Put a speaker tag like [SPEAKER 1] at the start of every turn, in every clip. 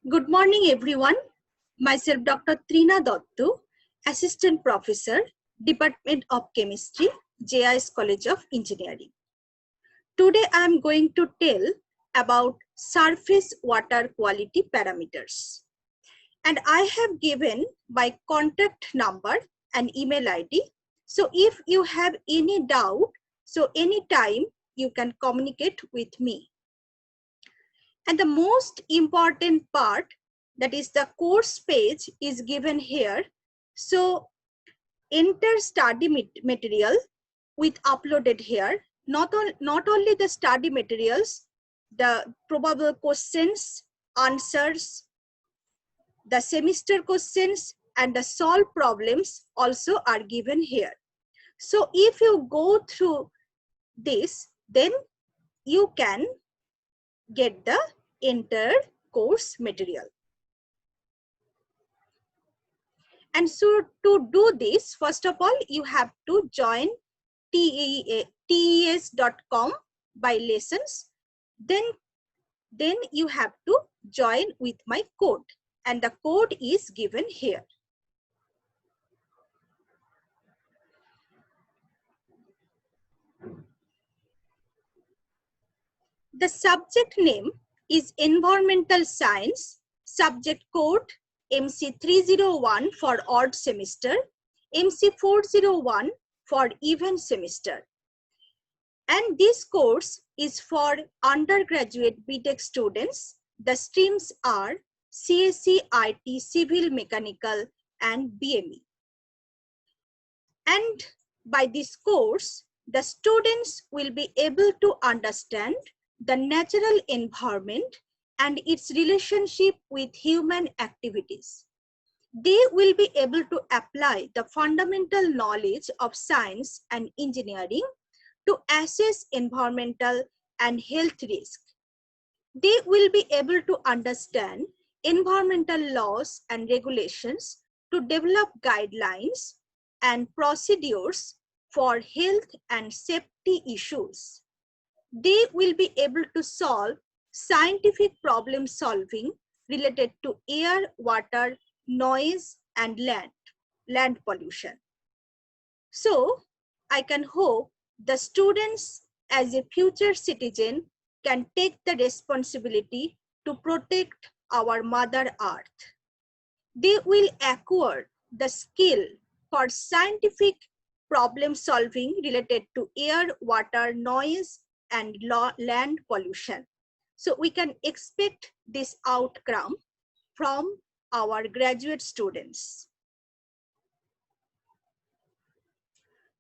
[SPEAKER 1] Good morning, everyone. Myself, Dr. Trina Dottu, Assistant Professor, Department of Chemistry, JIS College of Engineering. Today, I am going to tell about surface water quality parameters. And I have given my contact number and email ID. So if you have any doubt, so anytime you can communicate with me. And the most important part, that is the course page, is given here. So enter study material with uploaded here. Not only the study materials, the probable questions, answers, the semester questions, and the solved problems also are given here. So if you go through this, then you can get the entire course material. And so to do this, first of all, you have to join TES.com by lessons. Then you have to join with my code, and the code is given here. The subject name is Environmental Science, subject code MC301 for odd semester, MC401 for even semester. And this course is for undergraduate BTech students. The streams are CSE, IT, Civil, Mechanical, and BME. And by this course, the students will be able to understand the natural environment and its relationship with human activities. They will be able to apply the fundamental knowledge of science and engineering to assess environmental and health risk. They will be able to understand environmental laws and regulations to develop guidelines and procedures for health and safety issues. They will be able to solve scientific problem solving related to air, water, noise, and land pollution. So I can hope the students as a future citizen can take the responsibility to protect our Mother Earth. They will acquire the skill for scientific problem solving related to air, water, noise, and land pollution. So we can expect this outcome from our graduate students.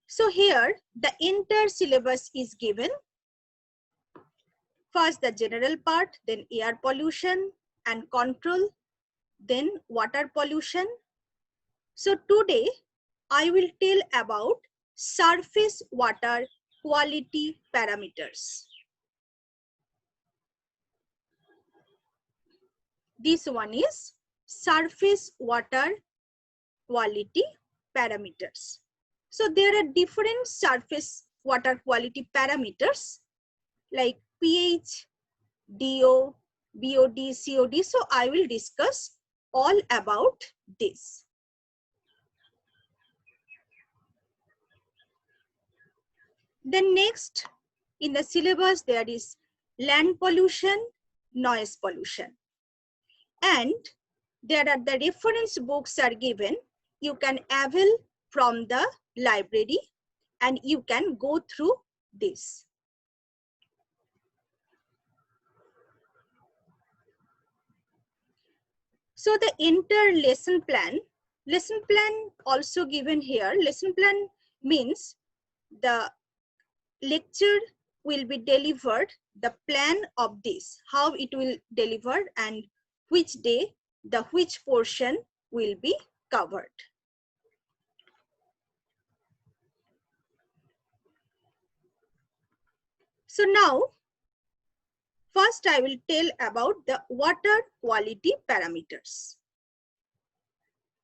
[SPEAKER 1] So here the entire syllabus is given. First the general part, then air pollution and control, then water pollution. So today I will tell about surface water quality parameters. This one is surface water quality parameters. So there are different surface water quality parameters like pH, DO, BOD, COD. So I will discuss all about this. Then next in the syllabus there is land pollution, noise pollution. And there are the reference books are given. You can avail from the library and you can go through this. So the entire lesson plan also given here. Lesson plan means the lecture will be delivered, the plan of this, how it will deliver and which day the which portion will be covered. So now, first I will tell about the water quality parameters.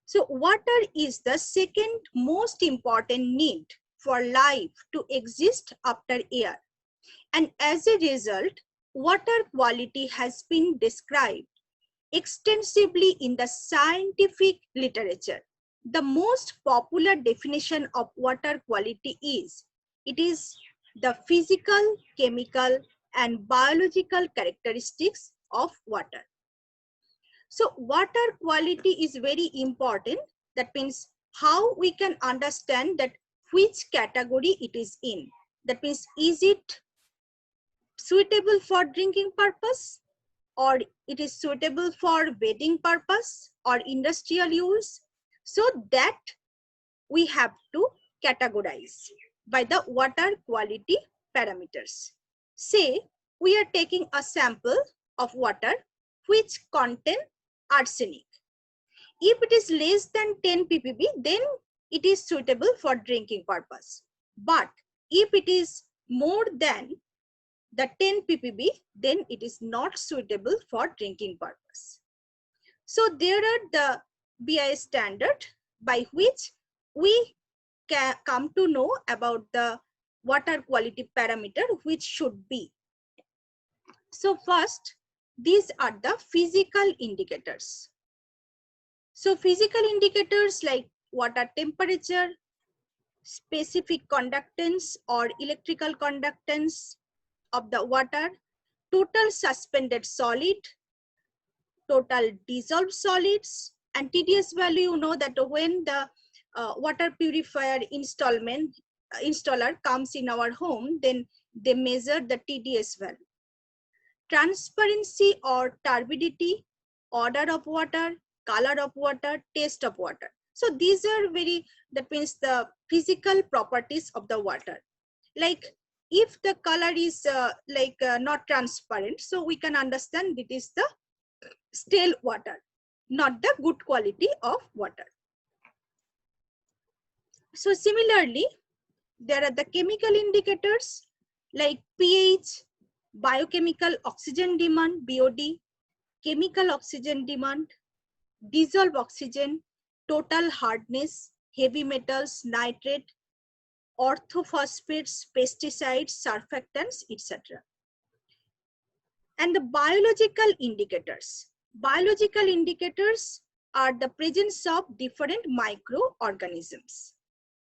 [SPEAKER 1] So water is the second most important need for life to exist after air. And as a result, water quality has been described extensively in the scientific literature. The most popular definition of water quality is, it is the physical, chemical, and biological characteristics of water. So water quality is very important. That means how we can understand that which category it is in. That means, is it suitable for drinking purpose, or it is suitable for bathing purpose or industrial use? So that we have to categorize by the water quality parameters. Say we are taking a sample of water which contain arsenic. If it is less than 10 ppb, then it is suitable for drinking purpose. But if it is more than the 10 ppb, then it is not suitable for drinking purpose. So there are the BIS standard by which we can come to know about the water quality parameter which should be. So first, these are the physical indicators. So physical indicators like water temperature, specific conductance or electrical conductance of the water, total suspended solid, total dissolved solids, and TDS value. You know that when the water purifier installer comes in our home, then they measure the TDS value. Transparency or turbidity, odor of water, color of water, taste of water. So these are that means the physical properties of the water. Like if the color is not transparent, so we can understand it is the stale water, not the good quality of water. So similarly, there are the chemical indicators like pH, biochemical oxygen demand, BOD, chemical oxygen demand, dissolved oxygen, total hardness, heavy metals, nitrate, orthophosphates, pesticides, surfactants, etc. And the biological indicators. Biological indicators are the presence of different microorganisms.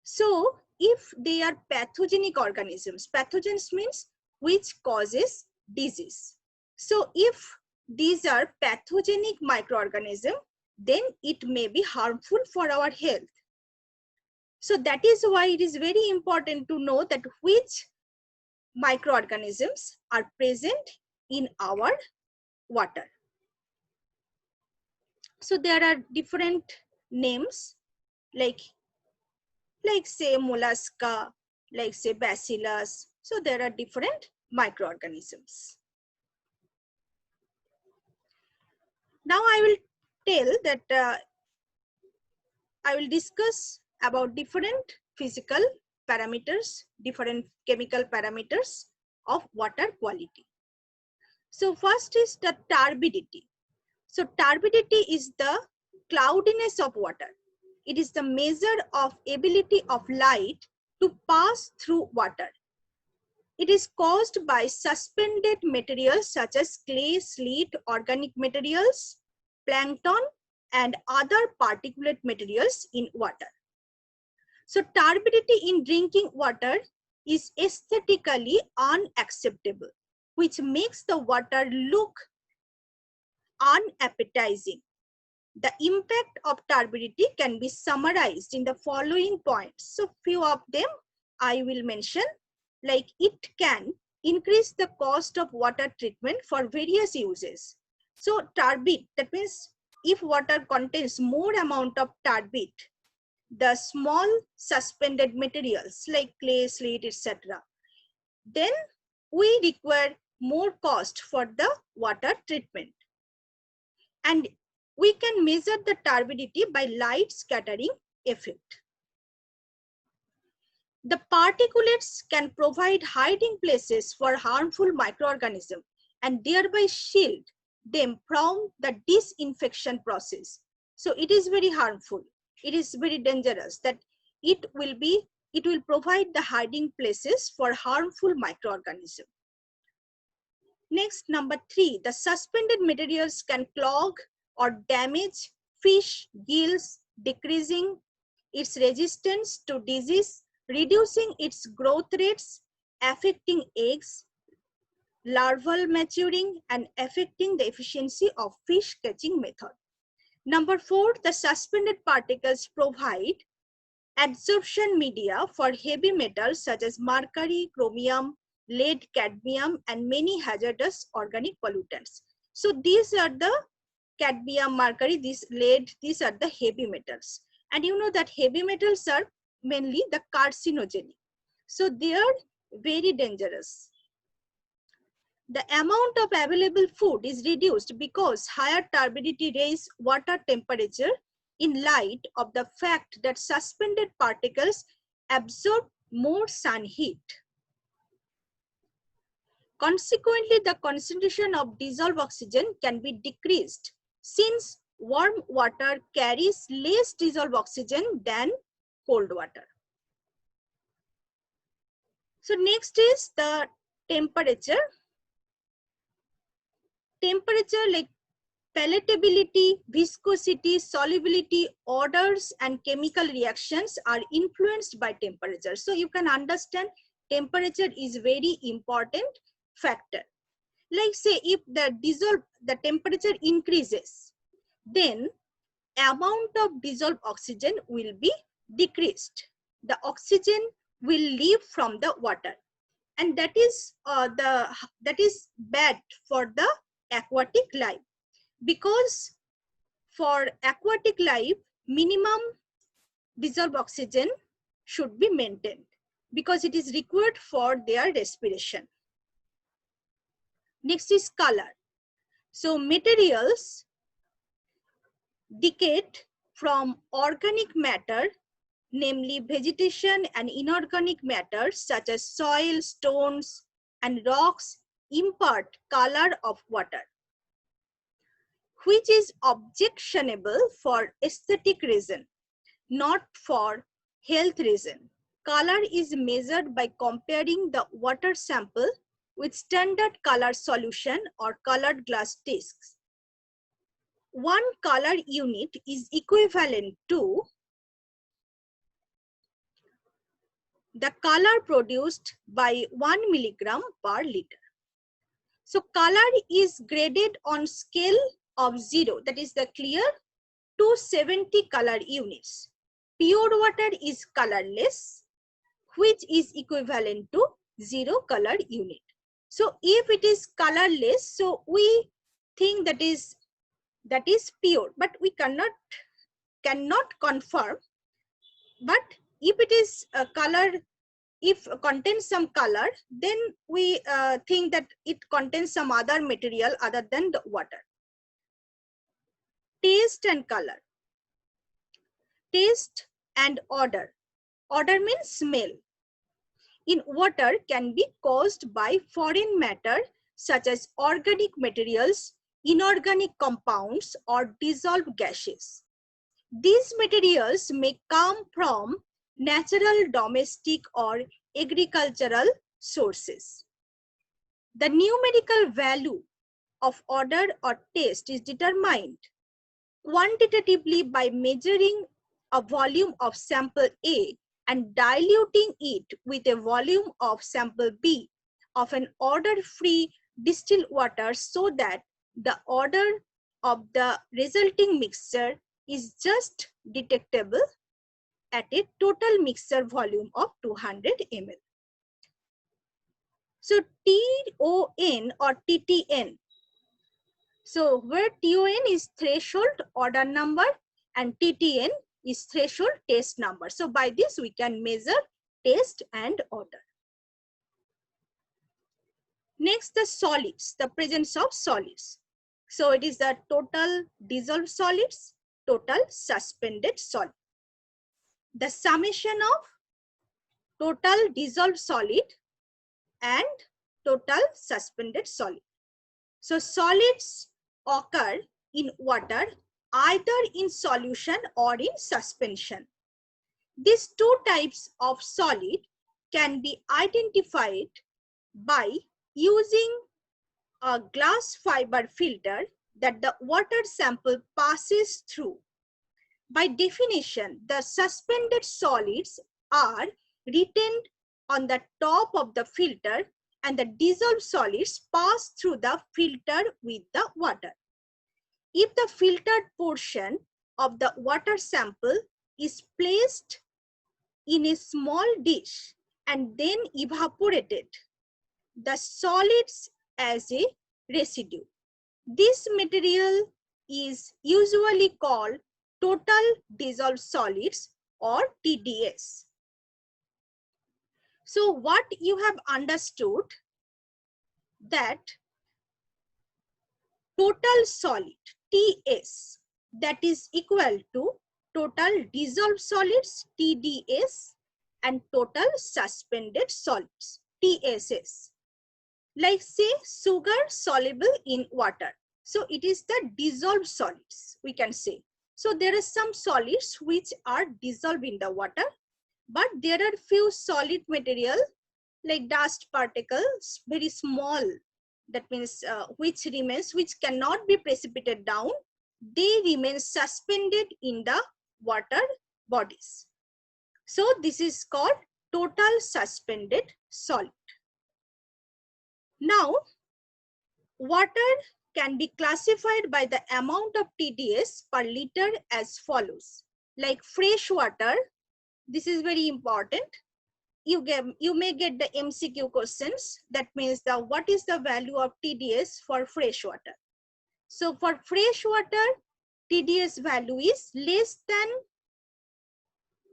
[SPEAKER 1] So if they are pathogenic organisms, pathogens means which causes disease. So if these are pathogenic microorganisms, then it may be harmful for our health. So that is why it is very important to know that which microorganisms are present in our water. So there are different names like say mollusca, like say bacillus. So there are different microorganisms. Now I will tell that I will discuss about different physical parameters, different chemical parameters of water quality. So first is the turbidity. So turbidity is the cloudiness of water. It is the measure of ability of light to pass through water. It is caused by suspended materials such as clay, sleet, organic materials, plankton, and other particulate materials in water. So turbidity in drinking water is aesthetically unacceptable, which makes the water look unappetizing. The impact of turbidity can be summarized in the following points. So few of them I will mention, like it can increase the cost of water treatment for various uses. So turbid, that means if water contains more amount of turbid, the small suspended materials like clay, slate, etc., then we require more cost for the water treatment. And we can measure the turbidity by light scattering effect. The particulates can provide hiding places for harmful microorganisms and thereby shield them from the disinfection process. So it is very harmful. It is very dangerous that it will provide the hiding places for harmful microorganisms. Next, number 3, the suspended materials can clog or damage fish gills, decreasing its resistance to disease, reducing its growth rates, affecting eggs, larval maturing, and affecting the efficiency of fish catching method. Number 4, the suspended particles provide absorption media for heavy metals such as mercury, chromium, lead, cadmium, and many hazardous organic pollutants. So these are the cadmium, mercury, this lead, these are the heavy metals. And you know that heavy metals are mainly the carcinogenic. So they are very dangerous. The amount of available food is reduced because higher turbidity raise water temperature in light of the fact that suspended particles absorb more sun heat. Consequently, the concentration of dissolved oxygen can be decreased since warm water carries less dissolved oxygen than cold water. So next is the temperature. Temperature like palatability, viscosity, solubility, odors, and chemical reactions are influenced by temperature. So you can understand temperature is very important factor. Like say if the temperature increases, then amount of dissolved oxygen will be decreased. The oxygen will leave from the water, and that is bad for the aquatic life, because for aquatic life minimum dissolved oxygen should be maintained because it is required for their respiration. Next is color. So materials decayed from organic matter, namely vegetation and inorganic matter such as soil, stones, and rocks impart color of water, which is objectionable for aesthetic reason, not for health reason. Color is measured by comparing the water sample with standard color solution or colored glass discs. One color unit is equivalent to the color produced by 1 milligram per liter. So color is graded on scale of 0, that is the clear, to 70 color units. Pure water is colorless, which is equivalent to 0 color unit. So if it is colorless, so we think that is pure, but we cannot confirm. But if it is a color, if contains some color, then we think that it contains some other material other than the water. Taste and color. Taste and odor. Odor means smell. In water can be caused by foreign matter such as organic materials, inorganic compounds, or dissolved gases. These materials may come from natural, domestic, or agricultural sources. The numerical value of odor or taste is determined quantitatively by measuring a volume of sample A and diluting it with a volume of sample B of an odor-free distilled water so that the odor of the resulting mixture is just detectable at a total mixture volume of 200 ml. So TON or TTN. So where TON is threshold odor number and TTN is threshold taste number. So by this we can measure taste and odor. Next, the solids, the presence of solids. So it is the total dissolved solids, total suspended solid. The summation of total dissolved solid and total suspended solid. So solids occur in water either in solution or in suspension. These two types of solid can be identified by using a glass fiber filter that the water sample passes through. By definition, the suspended solids are retained on the top of the filter and the dissolved solids pass through the filter with the water. If the filtered portion of the water sample is placed in a small dish and then evaporated, the solids as a residue. This material is usually called total dissolved solids or TDS. So what you have understood that total solid TS, that is equal to total dissolved solids TDS and total suspended solids TSS. Like say sugar soluble in water. So it is the dissolved solids, we can say. So there are some solids which are dissolved in the water, but there are few solid material like dust particles, very small, that means which cannot be precipitated down. They remain suspended in the water bodies. So this is called total suspended solid. Now, water can be classified by the amount of TDS per liter as follows. Like fresh water, this is very important. You may get the MCQ questions. That means what is the value of TDS for fresh water? So for fresh water, TDS value is less than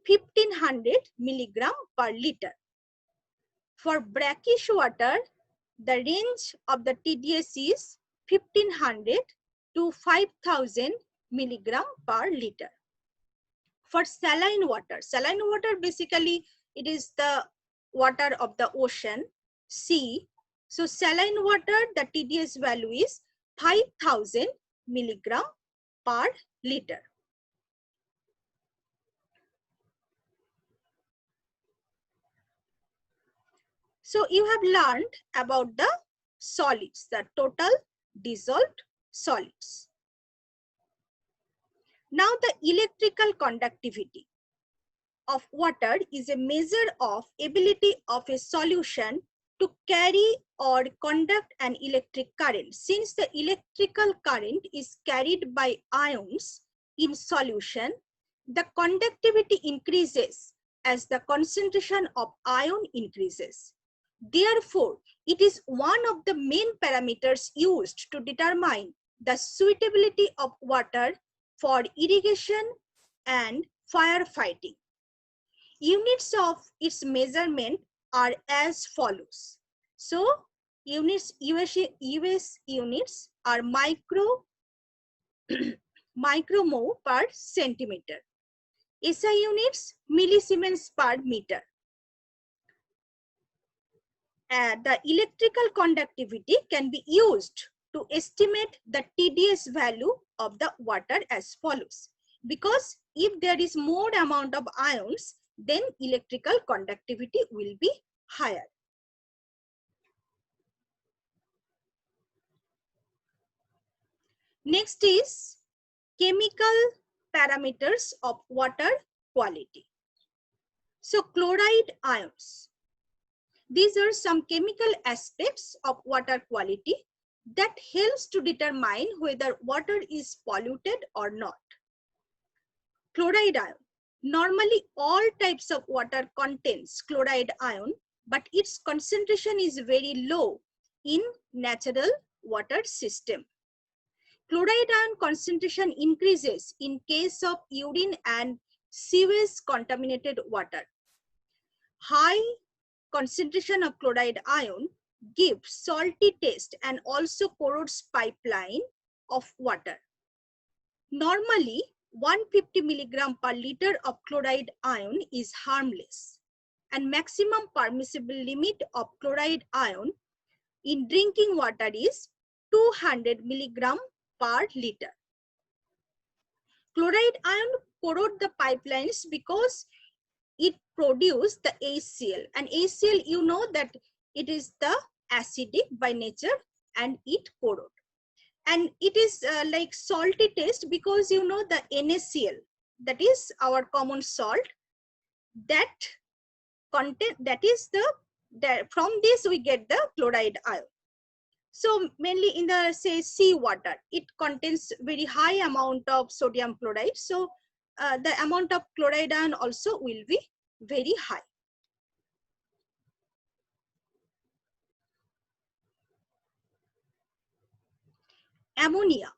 [SPEAKER 1] 1500 milligram per liter. For brackish water, the range of the TDS is 1500 to 5000 milligram per liter. For saline water basically it is the water of the ocean, sea. So saline water, the TDS value is 5000 milligram per liter. So you have learned about the solids, the total dissolved solids. Now the electrical conductivity of water is a measure of ability of a solution to carry or conduct an electric current. Since the electrical current is carried by ions in solution, the conductivity increases as the concentration of ion increases. Therefore, it is one of the main parameters used to determine the suitability of water for irrigation and firefighting. Units of its measurement are as follows. So, US units are micromole per centimeter. SI units millisiemens per meter. The electrical conductivity can be used to estimate the TDS value of the water as follows. Because if there is more amount of ions, then electrical conductivity will be higher. Next is chemical parameters of water quality. So chloride ions. These are some chemical aspects of water quality that helps to determine whether water is polluted or not. Chloride ion. Normally all types of water contains chloride ion, but its concentration is very low in natural water system. Chloride ion concentration increases in case of urine and sewage contaminated water. High concentration of chloride ion gives salty taste and also corrodes pipeline of water. Normally, 150 milligram per liter of chloride ion is harmless, and maximum permissible limit of chloride ion in drinking water is 200 milligram per liter. Chloride ion corrode the pipelines because it produces the HCl, and HCl, you know that it is the acidic by nature and it corrode. And it is like salty taste because you know the NaCl, that is our common salt, that content, that is the from this we get the chloride ion. So mainly in the say sea water, it contains very high amount of sodium chloride. So the amount of chloride ion also will be very high. Ammonia.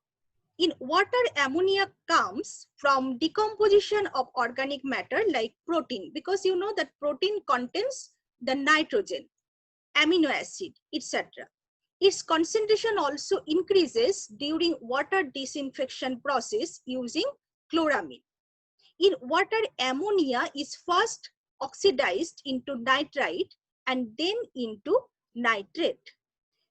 [SPEAKER 1] In water, ammonia comes from decomposition of organic matter like protein, because you know that protein contains the nitrogen, amino acid, etc. Its concentration also increases during water disinfection process using chloramine. In water, ammonia is first oxidized into nitrite and then into nitrate.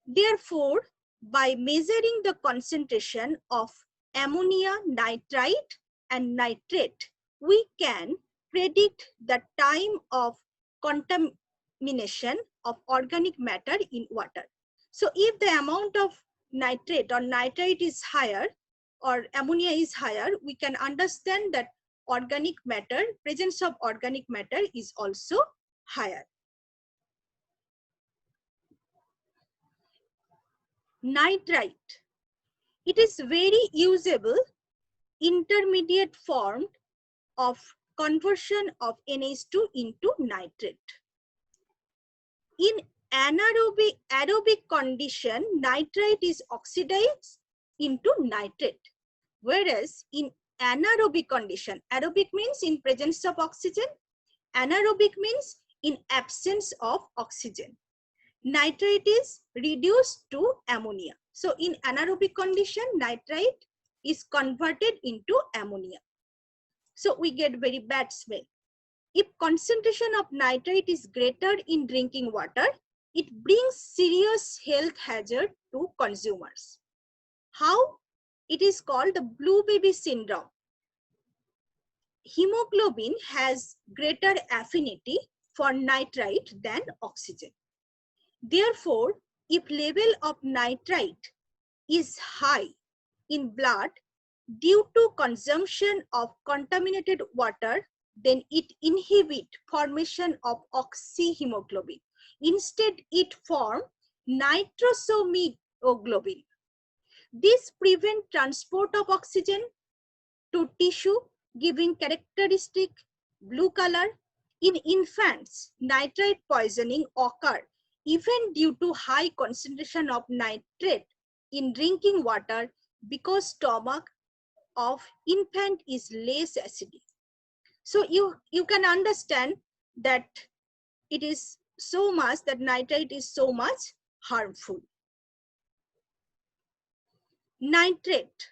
[SPEAKER 1] Therefore, by measuring the concentration of ammonia, nitrite and nitrate, we can predict the time of contamination of organic matter in water. So if the amount of nitrate or nitrite is higher or ammonia is higher, we can understand that organic matter, presence of organic matter is also higher. Nitrite. It is very usable intermediate form of conversion of NH2 into nitrate. In aerobic condition, nitrite is oxidized into nitrate, whereas in anaerobic condition, aerobic means in presence of oxygen, anaerobic means in absence of oxygen, nitrite is reduced to ammonia. So in anaerobic condition, nitrite is converted into ammonia. So we get very bad smell. If concentration of nitrite is greater in drinking water, it brings serious health hazard to consumers. How? It is called the blue baby syndrome. Hemoglobin has greater affinity for nitrite than oxygen. Therefore, if level of nitrite is high in blood due to consumption of contaminated water, then it inhibits formation of oxyhemoglobin. Instead, it forms nitrosomeoglobin. This prevents transport of oxygen to tissue, giving characteristic blue color. In infants, nitrite poisoning occurs even due to high concentration of nitrate in drinking water because stomach of infant is less acidic. So you can understand that it is so much, that nitrite is so much harmful. Nitrate.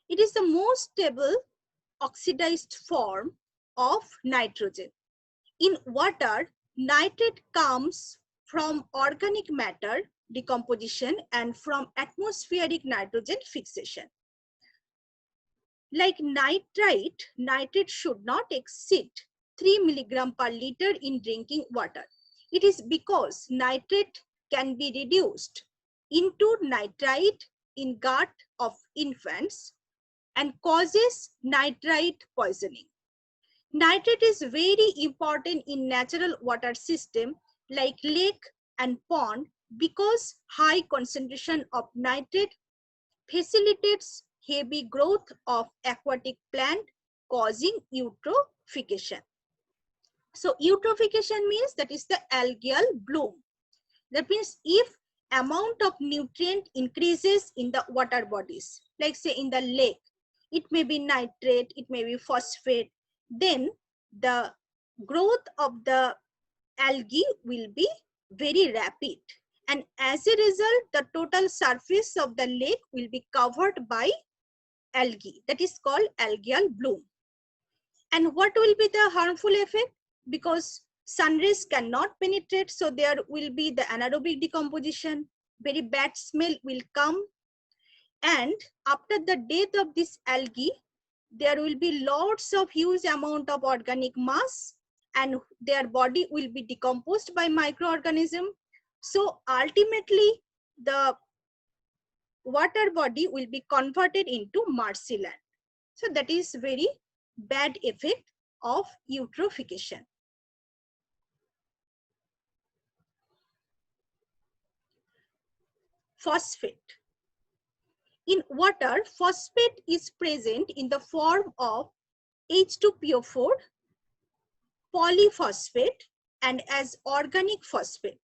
[SPEAKER 1] It is the most stable oxidized form of nitrogen. In water, nitrate comes from organic matter decomposition and from atmospheric nitrogen fixation. Like nitrate should not exceed 3 milligram per liter in drinking water. It is because nitrate can be reduced into nitrite in gut of infants and causes nitrite poisoning. Nitrate is very important in natural water system like lake and pond because high concentration of nitrate facilitates heavy growth of aquatic plant causing eutrophication. So eutrophication means that is the algal bloom. That means if amount of nutrient increases in the water bodies, like say in the lake, it may be nitrate, it may be phosphate, then the growth of the algae will be very rapid. And as a result, the total surface of the lake will be covered by algae. That is called algal bloom. And what will be the harmful effect? Because sun rays cannot penetrate, so there will be the anaerobic decomposition, very bad smell will come. And after the death of this algae, there will be lots of huge amount of organic mass and their body will be decomposed by microorganism. So ultimately, the water body will be converted into marshy land. So that is very bad effect of eutrophication. Phosphate. In water, phosphate is present in the form of H2PO4, polyphosphate, and as organic phosphate.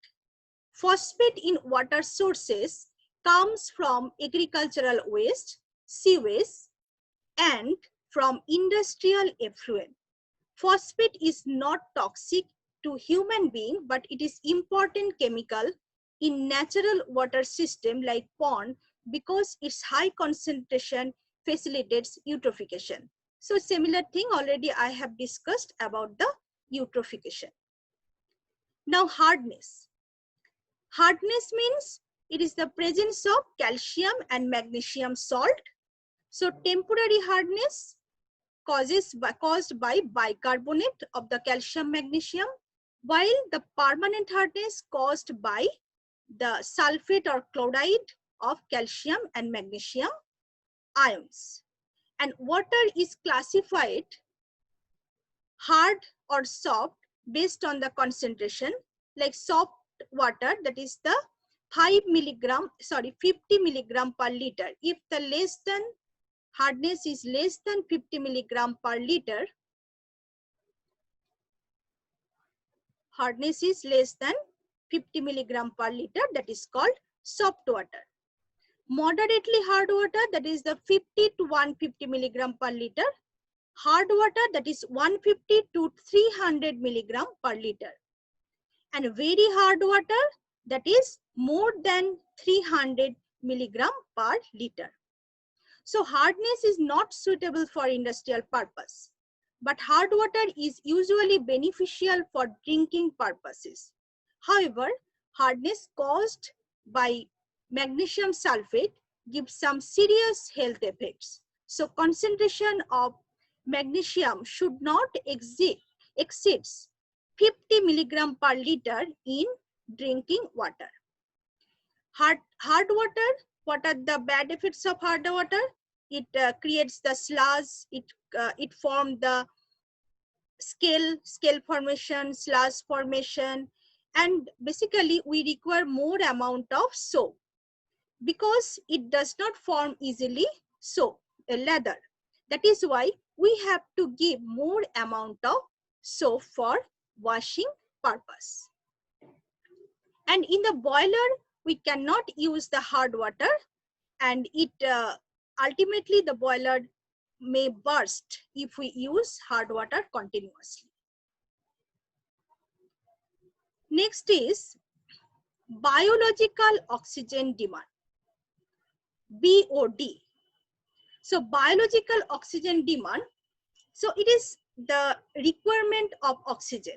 [SPEAKER 1] Phosphate in water sources comes from agricultural waste, sewage, and from industrial effluent. Phosphate is not toxic to human being, but it is important chemical in natural water system like pond because its high concentration facilitates eutrophication. So similar thing already I have discussed about the eutrophication. Now hardness. Hardness means it is the presence of calcium and magnesium salt. So temporary hardness caused by bicarbonate of the calcium magnesium, while the permanent hardness caused by the sulfate or chloride of calcium and magnesium ions. And water is classified hard or soft based on the concentration, like soft water, that is the 50 milligram per liter. If the hardness is less than 50 milligram per liter, hardness is less than 50 milligram per liter, that is called soft water. Moderately hard water, that is the 50 to 150 milligram per liter. Hard water, that is 150 to 300 milligram per liter. And very hard water, that is more than 300 milligram per liter. So hardness is not suitable for industrial purpose, but hard water is usually beneficial for drinking purposes. However, hardness caused by magnesium sulfate gives some serious health effects. So concentration of magnesium should not exceeds 50 milligram per liter in drinking water. Hard water, what are the bad effects of hard water? It creates the sludge, it forms the scale formation, sludge formation, and basically we require more amount of soap because it does not form easily soap, leather. That is why we have to give more amount of soap for washing purpose. And in the boiler, we cannot use the hard water, and it ultimately the boiler may burst if we use hard water continuously. Next is biological oxygen demand, BOD. So biological oxygen demand, so it is the requirement of oxygen.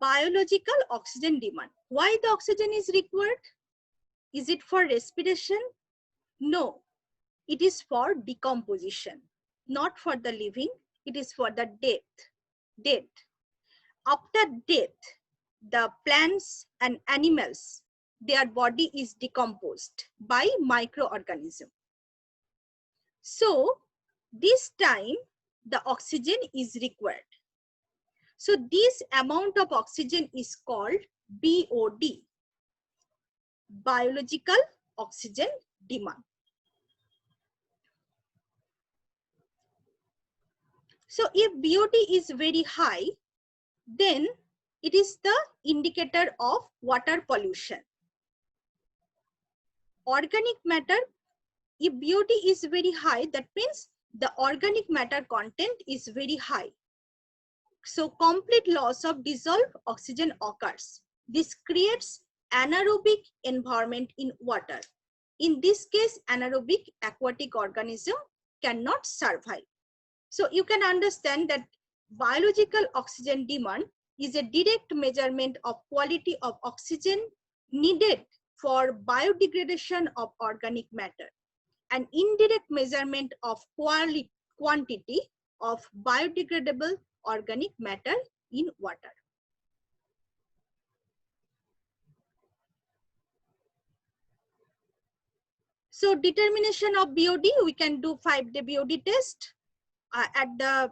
[SPEAKER 1] Biological oxygen demand. Why the oxygen is required? Is it for respiration? No, it is for decomposition, not for the living, it is for the death. After death, the plants and animals, their body is decomposed by microorganism. So this time the oxygen is required. So this amount of oxygen is called BOD, biological oxygen demand. So if BOD is very high, then it is the indicator of water pollution. Organic matter, if BOD is very high, that means the organic matter content is very high. So complete loss of dissolved oxygen occurs. This creates anaerobic environment in water. In this case, anaerobic aquatic organism cannot survive. So you can understand that biological oxygen demand is a direct measurement of quality of oxygen needed for biodegradation of organic matter, an indirect measurement of quantity of biodegradable organic matter in water. So determination of BOD, we can do 5-day BOD test at the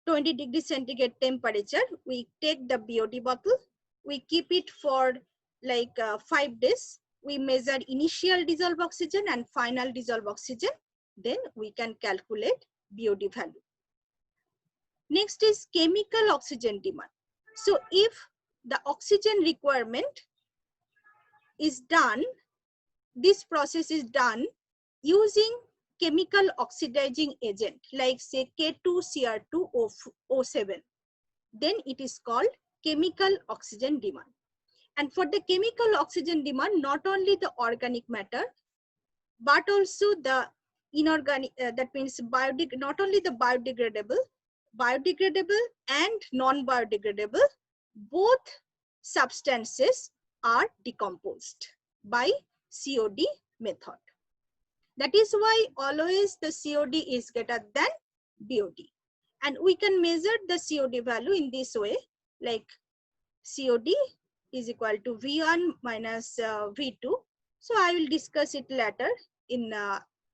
[SPEAKER 1] 20 degrees centigrade temperature. We take the BOD bottle, we keep it for like 5 days. We measure initial dissolved oxygen and final dissolved oxygen. Then we can calculate BOD value. Next is chemical oxygen demand. So if the oxygen requirement is done, this process is done using chemical oxidizing agent like say K2Cr2O7, then it is called chemical oxygen demand. And for the chemical oxygen demand, not only the organic matter, but also the inorganic, that means not only the biodegradable and non-biodegradable, both substances are decomposed by COD method. That is why always the COD is greater than BOD. And we can measure the COD value in this way, like COD is equal to V1 minus V2. So I will discuss it later in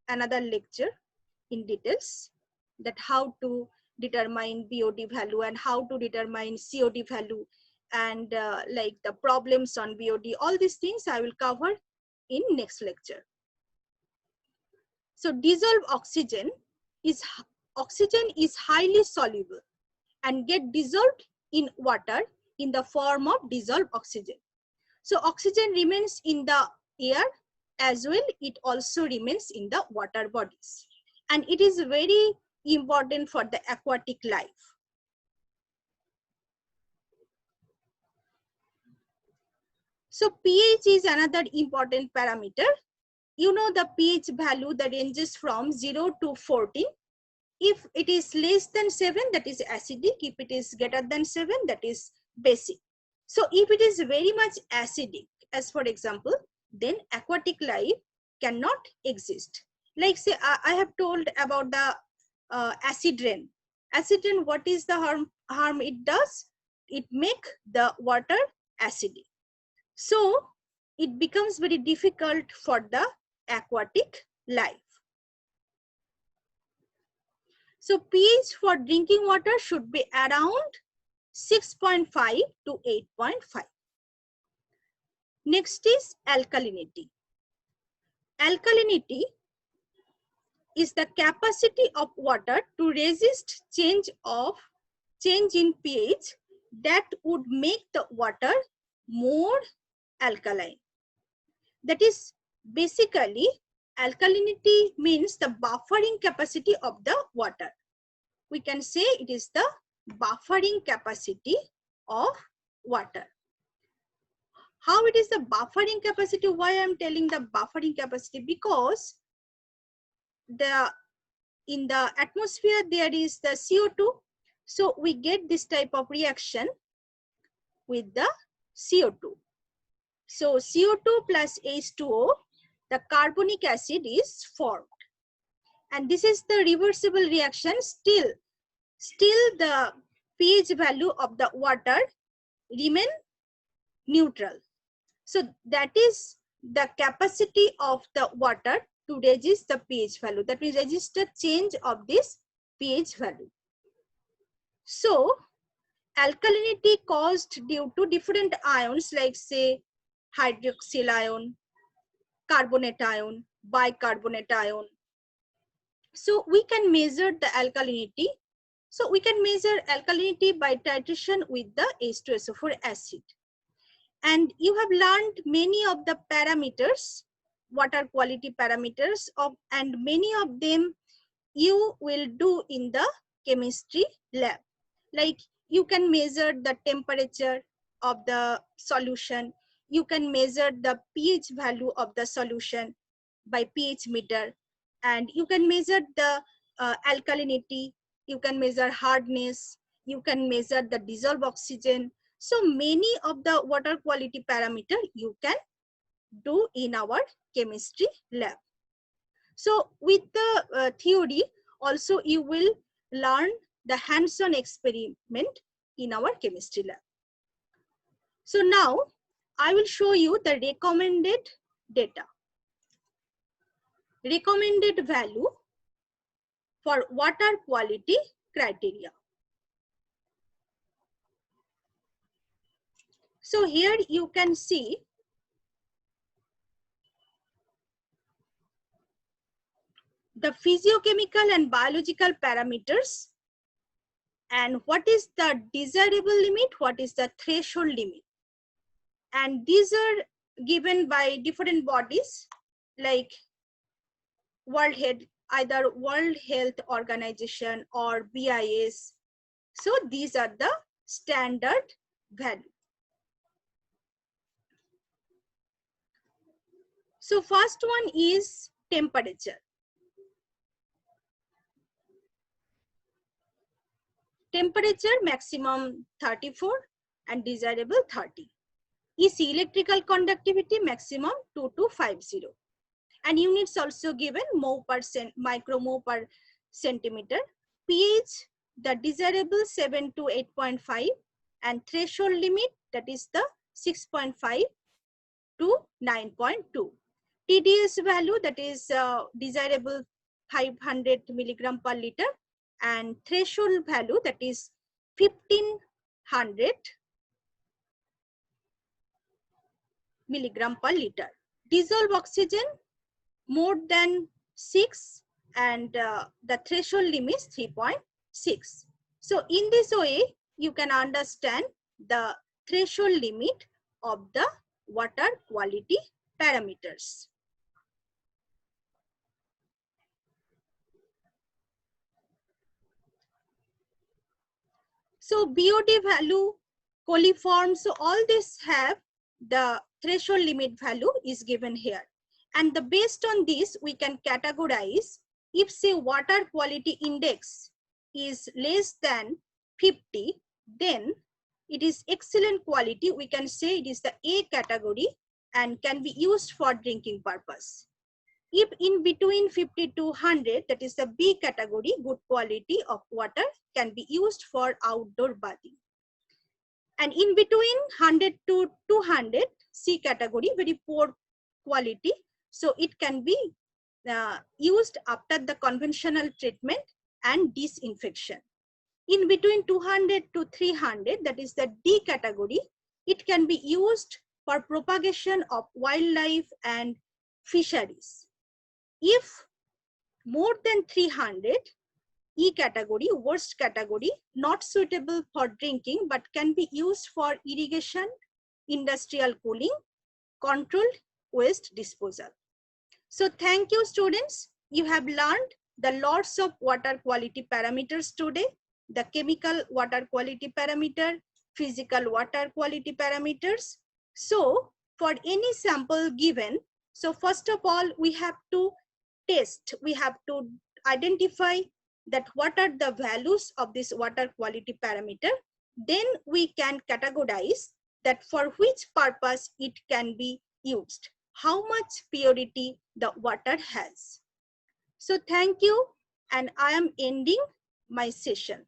[SPEAKER 1] another lecture in details, that how to determine BOD value and how to determine COD value, and like the problems on BOD. All these things I will cover in next lecture. So dissolved oxygen is highly soluble and get dissolved in water in the form of dissolved oxygen. So oxygen remains in the air as well, it also remains in the water bodies. And it is very important for the aquatic life. So pH is another important parameter. You know the pH value that ranges from 0 to 14. If it is less than 7, that is acidic. If it is greater than 7, that is basic. So if it is very much acidic, as for example, then aquatic life cannot exist. Like say I have told about the acid rain. Acid rain, what is the harm it does? It make the water acidic. So it becomes very difficult for the aquatic life. So pH for drinking water should be around 6.5 to 8.5. Next is alkalinity. Alkalinity is the capacity of water to resist change in pH that would make the water more alkaline. That is basically, alkalinity means the buffering capacity of the water. We can say it is the buffering capacity of water. How it is the buffering capacity? Why I am telling the buffering capacity? Because in the atmosphere there is the CO2. So we get this type of reaction with the CO2. So CO2 plus H2O, the carbonic acid is formed. And this is the reversible reaction. Still the pH value of the water remain neutral. So that is the capacity of the water to resist the pH value. That means resist the change of this pH value. So alkalinity caused due to different ions like say hydroxyl ion, carbonate ion, bicarbonate ion. So we can measure the alkalinity. So we can measure alkalinity by titration with the H2SO4 acid. And you have learned many of the parameters, water quality parameters, and many of them you will do in the chemistry lab. Like you can measure the temperature of the solution. You can measure the pH value of the solution by pH meter. And you can measure the alkalinity. You can measure hardness. You can measure the dissolved oxygen. So many of the water quality parameter you can do in our chemistry lab. So with the theory, also you will learn the hands-on experiment in our chemistry lab. So now I will show you the recommended data. recommended value for water quality criteria. So here you can see the physiochemical and biological parameters and what is the desirable limit, what is the threshold limit. And these are given by different bodies like either World Health Organization or BIS. So these are the standard value. So first one is temperature. Temperature maximum 34 and desirable 30. EC electrical conductivity maximum 2250. And units also given mho per micromole per centimeter. pH the desirable 7 to 8.5 and threshold limit that is the 6.5 to 9.2. TDS value that is desirable 500 milligram per liter and threshold value that is 1500 milligram per liter. Dissolved oxygen more than 6 and the threshold limit is 3.6. So in this way, you can understand the threshold limit of the water quality parameters. So BOD value, coliform, so all this have the threshold limit value is given here. And based on this, we can categorize if say water quality index is less than 50, then it is excellent quality. We can say it is the A category and can be used for drinking purpose. If in between 50 to 100, that is the B category, good quality of water can be used for outdoor bathing. And in between 100 to 200, C category, very poor quality. So it can be used after the conventional treatment and disinfection. In between 200 to 300, that is the D category, it can be used for propagation of wildlife and fisheries. If more than 300, E category, worst category, not suitable for drinking but can be used for irrigation, industrial cooling, controlled waste disposal. So thank you students. You have learned the lots of water quality parameters today, the chemical water quality parameter, physical water quality parameters. So for any sample given, so first of all, we have to test, we have to identify that what are the values of this water quality parameter. Then we can categorize that for which purpose it can be used, how much purity the water has. So thank you, and I am ending my session.